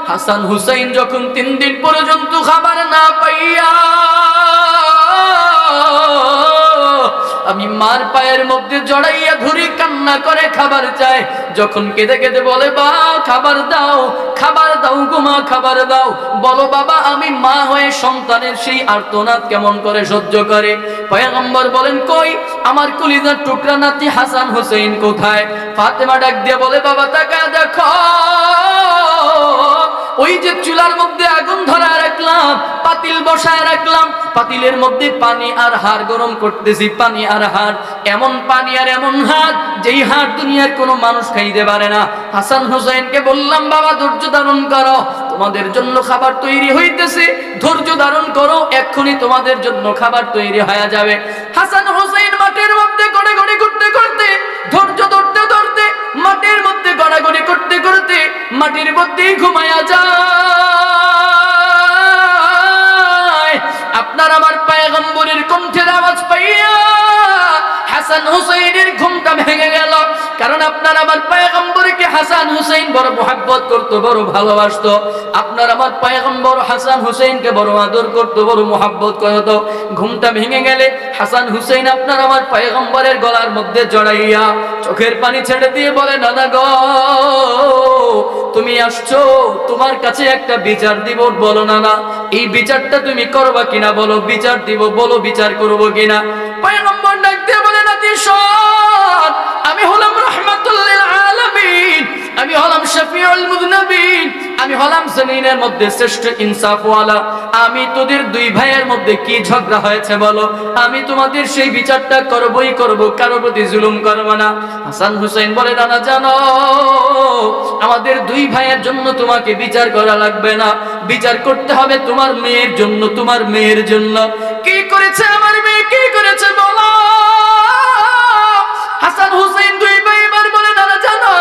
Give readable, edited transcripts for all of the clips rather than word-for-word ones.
হাসান হুসাইন যখন 3 দিন পর্যন্ত খাবার না পাইয়া আমি মার পায়ের মধ্যে জড়াইয়া ধরে কান্না করে খাবার চায়, যখন কেঁদে কেঁদে বলে বা খাবার দাও, খাবার দাও গো মা, খাবার দাও, বলো বাবা আমি মা হয়ে সন্তানের সেই আর্তনাদ কেমন করে সহ্য করে। পয়গম্বর বলেন কই আমার কলিজার টুকরা নাতি হাসান হুসাইন কোথায়? ফাতেমা ডাক দিয়ে বলে বাবা তাকা দেখো, ওই যে চুলার মধ্যে আগুন ধরা রাখলাম, পাতিল বসায় রাখলাম, পাতিলের মধ্যে পানি আর হাড় গরম করতেছি, পানি আর হাড়, এমন পানি আর এমন হাড় যেই হাড় দুনিয়ার কোনো মানুষ খাইতে পারে না। হাসান হুসাইনকে বললাম বাবা ধৈর্য ধারণ করো, তোমাদের জন্য খাবার তৈরি হইতেছে, ধৈর্য ধারণ করো, এক্ষুনি তোমাদের জন্য খাবার তৈরি হয়ে যাবে। হাসান হুসাইন মাটির মধ্যে গড়াগড়ি করতে করতে, ধৈর্য ধরতে ধরতে, মাটির মধ্যে গড়াগড়ি করতে করতে মাটির মধ্যেই ঘুমায়া যায়। আপনার আমার পয়গম্বরের কণ্ঠের আওয়াজ পাইয়া হাসান হুসাইনের ঘুমটা ভেঙে গেল। কারণ আপনার আমার পয়গম্বরকে হাসান হুসাইন বড় মহব্বত করতো, বড় ভালোবাসতো। আপনার আমার পয়গম্বর হাসান হুসাইনকে বড় আদর করতো, বড় মহব্বত করতো। ঘুমটা ভেঙে গেলে হাসান হুসাইন আপনার আমার পয়গম্বরের গলার মধ্যে জড়াইয়া চোখের পানি ছেড়ে দিয়ে বলে নানা গো তুমি আসছো, তোমার কাছে একটা বিচার দিব, বলো নানা এই বিচারটা তুমি করবা কিনা, বলো বিচার দিব, বলো বিচার করবো কিনা। পয়গম্বর ডাক দিয়ে বলে নাতি শোন, আমি হলাম রাহমাতুল লিল আলামিন, আমি হলাম শফিউল মুযনিবিন, আমি হলাম জমিনের মধ্যে শ্রেষ্ঠ ইনসাফওয়ালা। আমি তোদের দুই ভাইয়ের মধ্যে কি ঝগড়া হয়েছে বলো, আমি তোমাদের সেই বিচারটা করবই করব, কারো প্রতি জুলুম করব না। হাসান হুসাইন বলে নানা জানো আমাদের দুই ভাইয়ের জন্য তোমাকে বিচার করা লাগবে না, বিচার করতে হবে তোমার মেয়ের জন্য, তোমার মেয়ের জন্য। কি করেছে আমার মেয়ে, কি করেছে বলো। হাসান হুসাইন দুই ভাই এবার বলে নানা জানো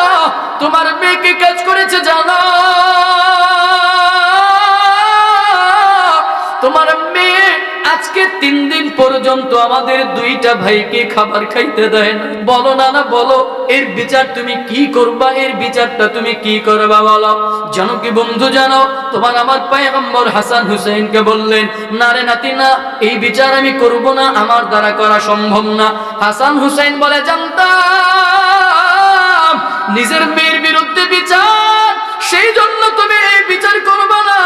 তোমার মেয়ে কি কাজ করেছে জানো, তোমার মেয়ে আজকে 3 দিন পর্যন্ত আমাদের দুইটা ভাইকে খাবার খাইতে দেয় না। বলো নানা বলো এর বিচার তুমি কি করবা, এর বিচারটা তুমি কি করবা বলো। জানো কি বন্ধু জানো, তোমার আমার পয়গম্বর হাসান হুসাইনকে বললেন না রে নাতি না, এই বিচার আমি করব না, আমার দ্বারা করা সম্ভব না। হাসান হুসাইন বলে জানতাম নিজের মেয়ের বিরুদ্ধে বিচার, সেই জন্য তুমি এই বিচার করবা না।